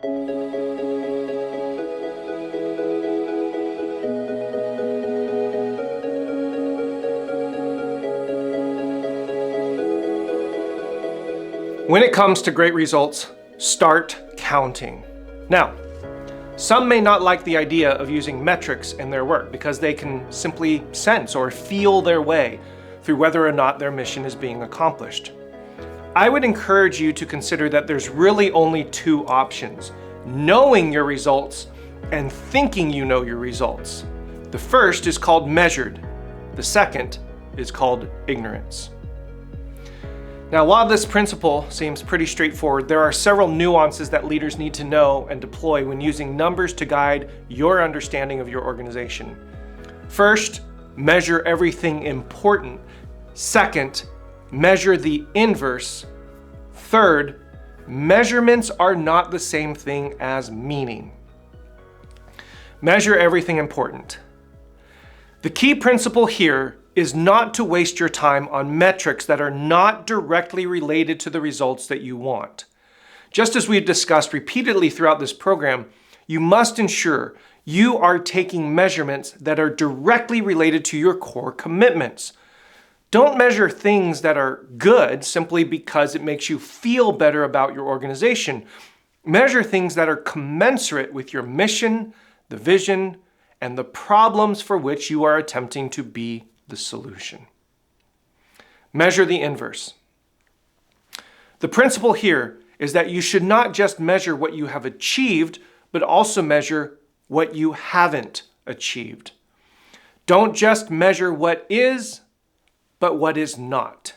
When it comes to great results, start counting. Now, some may not like the idea of using metrics in their work because they can simply sense or feel their way through whether or not their mission is being accomplished. I would encourage you to consider that there's really only two options: knowing your results and thinking you know your results. The first is called measured. The second is called ignorance. Now, while this principle seems pretty straightforward, there are several nuances that leaders need to know and deploy when using numbers to guide your understanding of your organization. First, measure everything important. Second, measure the inverse. Third, measurements are not the same thing as meaning. Measure everything important. The key principle here is not to waste your time on metrics that are not directly related to the results that you want. Just as we've discussed repeatedly throughout this program, you must ensure you are taking measurements that are directly related to your core commitments. Don't measure things that are good simply because it makes you feel better about your organization. Measure things that are commensurate with your mission, the vision, and the problems for which you are attempting to be the solution. Measure the inverse. The principle here is that you should not just measure what you have achieved, but also measure what you haven't achieved. Don't just measure what is, but what is not.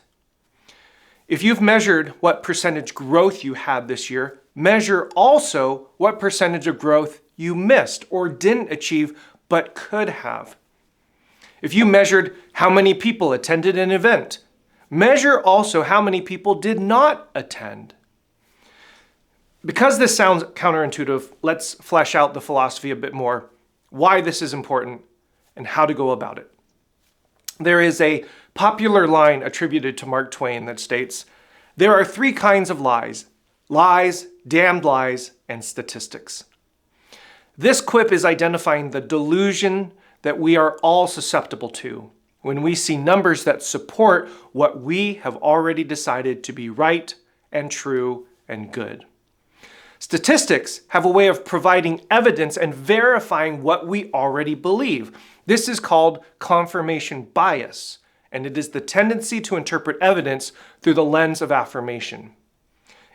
If you've measured what percentage growth you had this year, measure also what percentage of growth you missed or didn't achieve, but could have. If you measured how many people attended an event, measure also how many people did not attend. Because this sounds counterintuitive, let's flesh out the philosophy a bit more, why this is important, and how to go about it. There is a popular line attributed to Mark Twain that states, "There are three kinds of lies: lies, damned lies, and statistics." This quip is identifying the delusion that we are all susceptible to when we see numbers that support what we have already decided to be right and true and good. Statistics have a way of providing evidence and verifying what we already believe. This is called confirmation bias, and it is the tendency to interpret evidence through the lens of affirmation.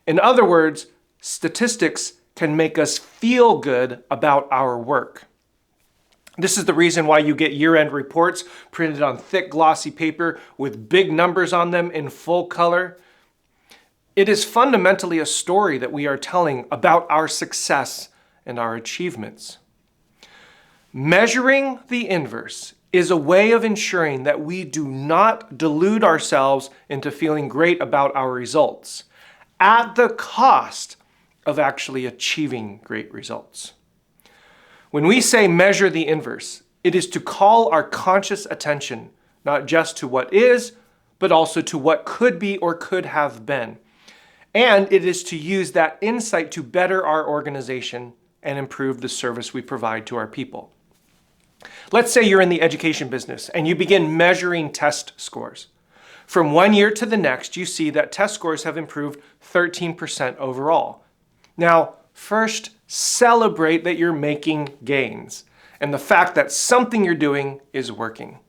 In other words, statistics can make us feel good about our work. This is the reason why you get year-end reports printed on thick, glossy paper with big numbers on them in full color. It is fundamentally a story that we are telling about our success and our achievements. Measuring the inverse is a way of ensuring that we do not delude ourselves into feeling great about our results at the cost of actually achieving great results. When we say measure the inverse, it is to call our conscious attention not just to what is, but also to what could be or could have been. And it is to use that insight to better our organization and improve the service we provide to our people. Let's say you're in the education business and you begin measuring test scores. From one year to the next, you see that test scores have improved 13% overall. Now, first, celebrate that you're making gains and the fact that something you're doing is working.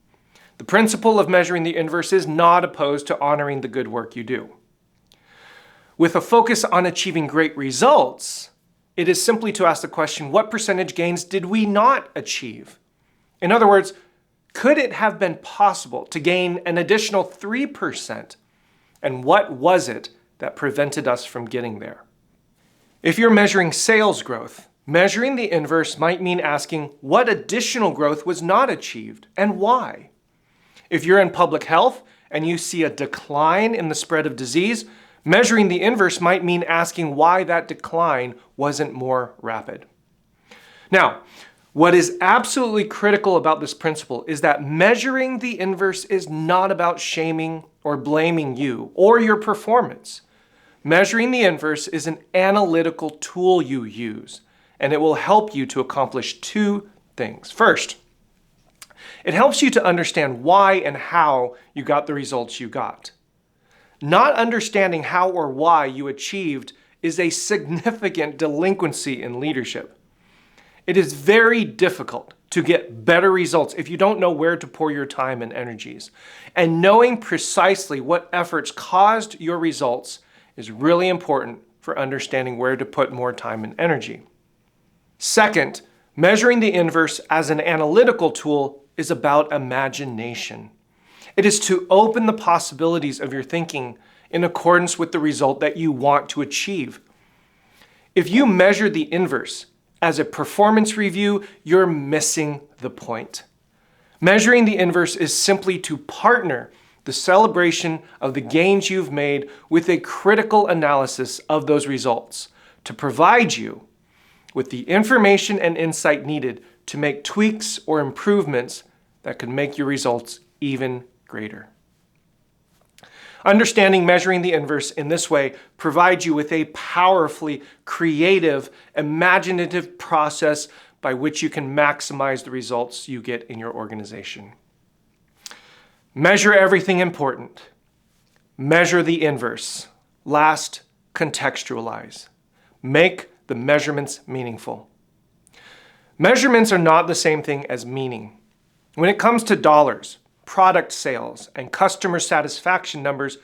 The principle of measuring the inverse is not opposed to honoring the good work you do. With a focus on achieving great results, it is simply to ask the question, what percentage gains did we not achieve? In other words, could it have been possible to gain an additional 3%? And what was it that prevented us from getting there? If you're measuring sales growth, measuring the inverse might mean asking what additional growth was not achieved and why. If you're in public health and you see a decline in the spread of disease, measuring the inverse might mean asking why that decline wasn't more rapid. Now, what is absolutely critical about this principle is that measuring the inverse is not about shaming or blaming you or your performance. Measuring the inverse is an analytical tool you use, and it will help you to accomplish two things. First, it helps you to understand why and how you got the results you got. Not understanding how or why you achieved is a significant delinquency in leadership. It is very difficult to get better results if you don't know where to pour your time and energies. And knowing precisely what efforts caused your results is really important for understanding where to put more time and energy. Second, measuring the inverse as an analytical tool is about imagination. It is to open the possibilities of your thinking in accordance with the result that you want to achieve. If you measure the inverse as a performance review, you're missing the point. Measuring the inverse is simply to partner the celebration of the gains you've made with a critical analysis of those results to provide you with the information and insight needed to make tweaks or improvements that could make your results even greater. Understanding measuring the inverse in this way provides you with a powerfully creative, imaginative process by which you can maximize the results you get in your organization. Measure everything important. Measure the inverse. Last, contextualize. Make the measurements meaningful. Measurements are not the same thing as meaning. When it comes to dollars, product sales, and customer satisfaction numbers,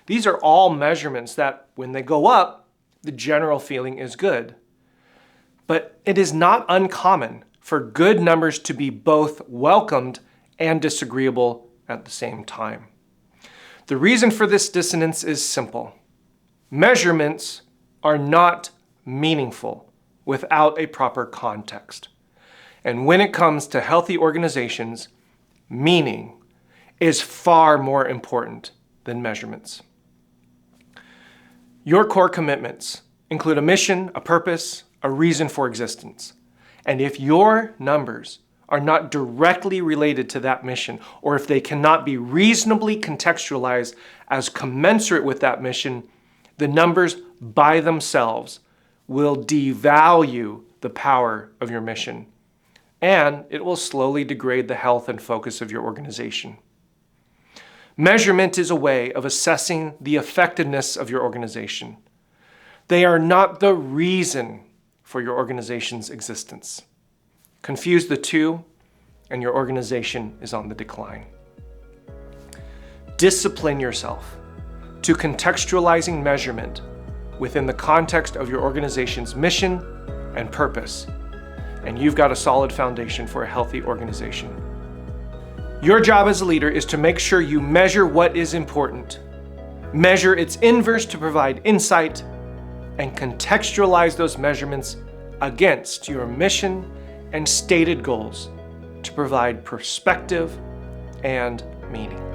these are all measurements that, when they go up, the general feeling is good. But it is not uncommon for good numbers to be both welcomed and disagreeable at the same time. The reason for this dissonance is simple. Measurements are not meaningful without a proper context. And when it comes to healthy organizations, meaning is far more important than measurements. Your core commitments include a mission, a purpose, a reason for existence. And if your numbers are not directly related to that mission, or if they cannot be reasonably contextualized as commensurate with that mission, the numbers by themselves will devalue the power of your mission, and it will slowly degrade the health and focus of your organization. Measurement is a way of assessing the effectiveness of your organization. They are not the reason for your organization's existence. Confuse the two, and your organization is on the decline. Discipline yourself to contextualizing measurement within the context of your organization's mission and purpose, and you've got a solid foundation for a healthy organization. Your job as a leader is to make sure you measure what is important, measure its inverse to provide insight, and contextualize those measurements against your mission and stated goals to provide perspective and meaning.